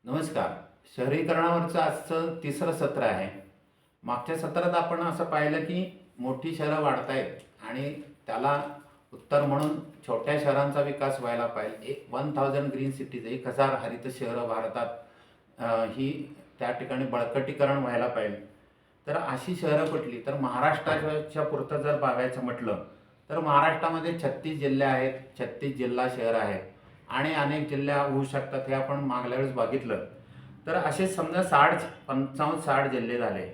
नमस्कार. शहरीकरणावरचं आजचं तिसरं सत्र आहे. मागच्या सत्रात आपण असं पाहिलं की मोठी शहरं वाढत आहेत आणि त्याला उत्तर म्हणून छोट्या शहरांचा विकास व्हायला पाहिजे. 1000 ग्रीन सिटीज, 1000 हरित शहरं भारतात ही त्या ठिकाणी बळकटीकरण व्हायला पाहिजे. तर अशी शहरं कुठली? तर महाराष्ट्राच्या पुरतं जर बघायचं म्हटलं तर महाराष्ट्रामध्ये 36 जिल्हे आहेत, 36 जिल्हा शहर आहेत आणि अनेक जिल्हे होऊ शकतात. हे आपण मागल्या वेळेस बघितलं. तर असे समजा 55-60 जिल्हे झाले.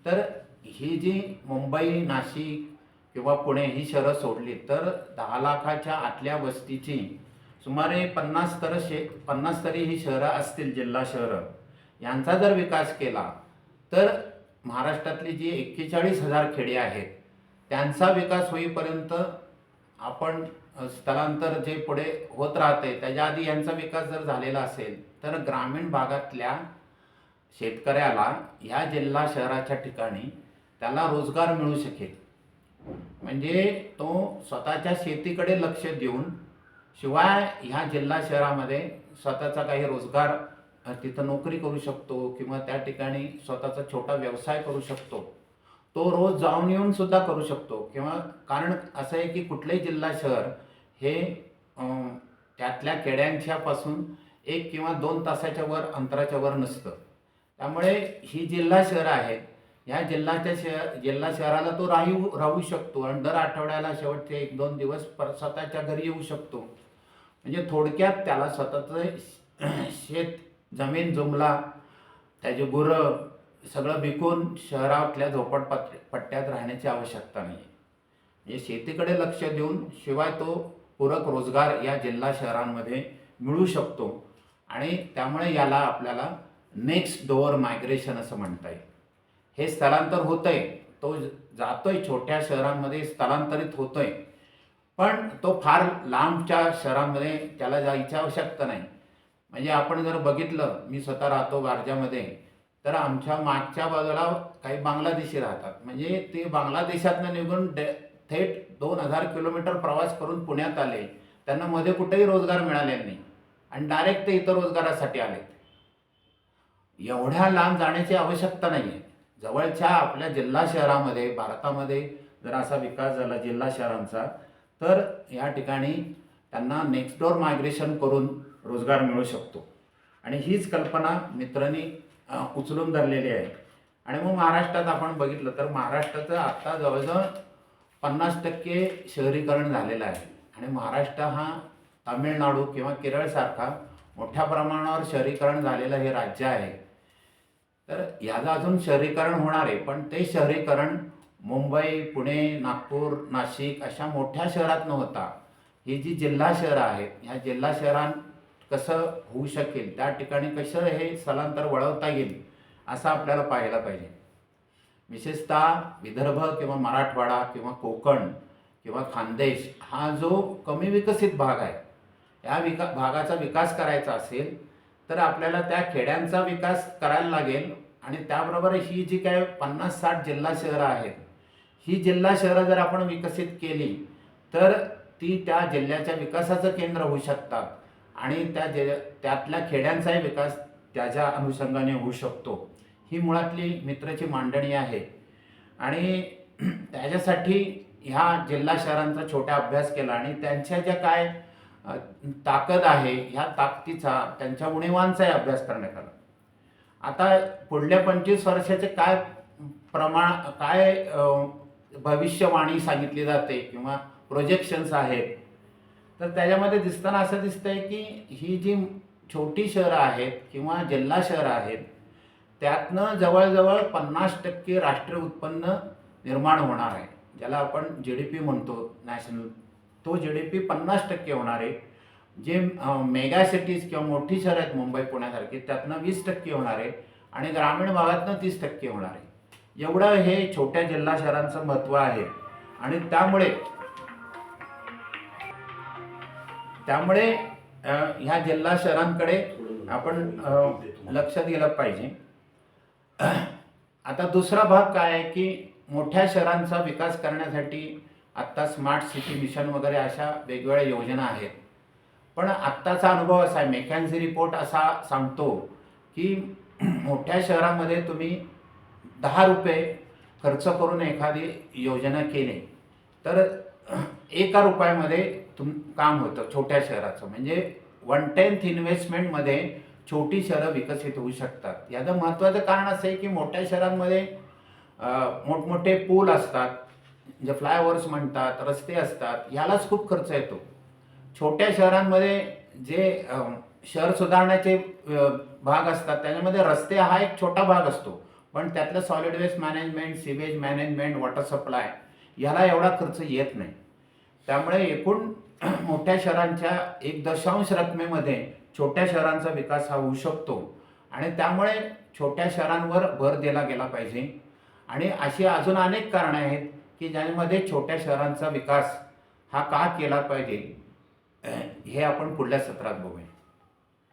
तर ही जी मुंबई, नाशिक किंवा पुणे ही शहरं सोडली तर 10 लाखाच्या आतल्या वस्तीची सुमारे 50 तरी ही शहरं असतील, जिल्हा शहरं. यांचा जर विकास केला तर महाराष्ट्रातली जी 41,000 खेडी आहेत त्यांचा विकास होईपर्यंत आपण स्थलांतर जे पुढे होत राहते त्याच्या आधी यांचा विकास जर झालेला असेल तर ग्रामीण भागातल्या शेतकऱ्याला या जिल्हा शहराच्या ठिकाणी त्याला रोजगार मिळू शकेल. म्हणजे तो स्वतःच्या शेतीकडे लक्ष देऊन शिवाय ह्या जिल्हा शहरामध्ये स्वतःचा काही रोजगार तिथं नोकरी करू शकतो किंवा त्या ठिकाणी स्वतःचा छोटा व्यवसाय करू शकतो. तो रोज जाऊन येऊन सुद्धा करू शकतो किंवा कारण असं आहे की कुठलंही जिल्हा शहर हे त्यातल्या खेड्यांच्या पासून 1 किंवा 2 तासाच्या वर अंतराच्या वर नसतं. त्यामुळे ही जिल्हा शहरं आहेत. या जिल्हा शहराला तो राहू शकतो आणि दर आठवड्याला शेवटचे 1-2 दिवस स्वतःच्या घरी येऊ शकतो. म्हणजे थोडक्यात त्याला स्वतःचं शेत जमीन जुमला, त्याचे गुरं सगळं विकून शहरातल्या झोपडपट्ट्यात राहण्याची आवश्यकता नाही. म्हणजे शेतीकडे लक्ष देऊन शिवाय तो पूरक रोजगार या जिल्हा शहरांमध्ये मिळू शकतो आणि त्यामुळे याला आपल्याला नेक्स्ट डोअर मायग्रेशन असं म्हणता येईल. हे स्थलांतर होतंय, तो जातोय छोट्या शहरांमध्ये स्थलांतरित होतोय, पण तो फार लांबच्या शहरांमध्ये त्याला जायची आवश्यकता नाही. म्हणजे आपण जर बघितलं, मी स्वतः राहतो वारजामध्ये, तर आमच्या मागच्या बाजूला काही बांगलादेशी राहतात. म्हणजे ते बांगलादेशातनं निघून थेट 2000 किलोमीटर प्रवास करून पुण्यात आले. त्यांना मध्ये कुठेही रोजगार मिळालेला नाही आणि डायरेक्ट ते इतर रोजगारासाठी आले. एवढ्या लांब जाण्याची आवश्यकता नाही आहे. जवळच्या आपल्या जिल्हा शहरामध्ये भारतामध्ये जर असा विकास झाला जिल्हा शहरांचा तर या ठिकाणी त्यांना नेक्स्ट डोअर मायग्रेशन करून रोजगार मिळू शकतो आणि हीच कल्पना मित्रांनी उचलून धरलेली आहे. आणि मग महाराष्ट्रात आपण बघितलं तर महाराष्ट्राचं आत्ता जवळजवळ 50% शहरीकरण झालेलं आहे आणि महाराष्ट्र हा तामिळनाडू किंवा केरळसारखा मोठ्या प्रमाणावर शहरीकरण झालेलं हे राज्य आहे. तर याचं अजून शहरीकरण होणार आहे, पण ते शहरीकरण मुंबई, पुणे, नागपूर, नाशिक अशा मोठ्या शहरात न होता ही जी जिल्हा शहरं आहेत ह्या जिल्हा शहरांत कसं होऊ शकेल, त्या ठिकाणी कसं हे स्थलांतर वळवता येईल असं आपल्याला पाहायला पाहिजे. विशेषतः विदर्भ किंवा मराठवाडा किंवा कोकण किंवा खानदेश हा जो कमी विकसित भाग आहे, या भागाचा विकास करायचा असेल तर आपल्याला त्या खेड्यांचा विकास करायला लागेल आणि त्याबरोबर ही जी काय 50-60 जिल्हा शहरं आहेत ही जिल्हा शहरं जर आपण विकसित केली तर ती त्या जिल्ह्याच्या विकासाचं केंद्र होऊ शकतात आणि त्यातल्या खेड्यांचाही विकास त्याच्या अनुषंगाने होऊ शकतो. ही मुळातली मित्राची मांडणी आहे आणि त्याच्यासाठी ह्या जिल्हा शहरांचा छोटा अभ्यास केला आणि त्यांच्या ज्या काय ताकद आहे ह्या ताकदीचा, त्यांच्या उणीवांचाही अभ्यास करण्यात आला. आता पुढल्या 25 वर्षाचे काय भविष्यवाणी सांगितली जाते किंवा प्रोजेक्शन्स आहेत, तर त्याच्यामध्ये दिसताना असं दिसतंय की ही जी छोटी शहरं आहेत किंवा जिल्हा शहरं आहेत त्यातनं जवळजवळ 50% राष्ट्रीय उत्पन्न निर्माण होणार आहे, ज्याला आपण GDP म्हणतो नॅशनल. तो GDP 50% होणार आहे. जे मेगा सिटीज किंवा मोठी शहरं आहेत मुंबई पुण्यासारखी त्यातनं 20% होणार आहे आणि ग्रामीण भागातनं 30% होणार आहे. एवढं हे छोट्या जिल्हा शहरांचं महत्त्व आहे आणि त्यामुळे ह्या जिल्हा शहरांकडे आपण लक्ष दिलं पाहिजे. आता दुसरा भाग काय आहे की मोठ्या शहरांचा विकास करण्यासाठी आत्ता स्मार्ट सिटी मिशन वगैरे अशा वेगवेगळ्या योजना आहेत. पण आत्ताचा अनुभव असा आहे, मेकॅन्झी रिपोर्ट असा सांगतो की मोठ्या शहरामध्ये तुम्ही 10 रुपये खर्च करून एखादी योजना केली तर 1 रुपयामध्ये काम होतं छोट्या शहराचं. म्हणजे 1/10 इन्व्हेस्टमेंटमध्ये छोटी शहरं विकसित होऊ शकतात. याचं महत्त्वाचं कारण असं आहे की मोठ्या शहरांमध्ये मोठमोठे पूल असतात, जे फ्लायओव्हर्स म्हणतात, रस्ते असतात, यालाच खूप खर्च येतो. छोट्या शहरांमध्ये जे शहर सुधारण्याचे भाग असतात त्याच्यामध्ये रस्ते हा एक छोटा भाग असतो, पण त्यातलं solid waste management, sewage management, water supply याला एवढा खर्च येत नाही. त्यामुळे एकूण मोठ्या शहरांच्या 1 दशांश रकमेमध्ये छोट्या शहरांचा विकास हा होऊ शकतो आणि त्यामुळे छोट्या शहरांवर भर दिला गेला पाहिजे. आणि अशी अजून अनेक कारणं आहेत की ज्यामध्ये छोट्या शहरांचा विकास हा का केला पाहिजे हे आपण पुढल्या सत्रात बघूया.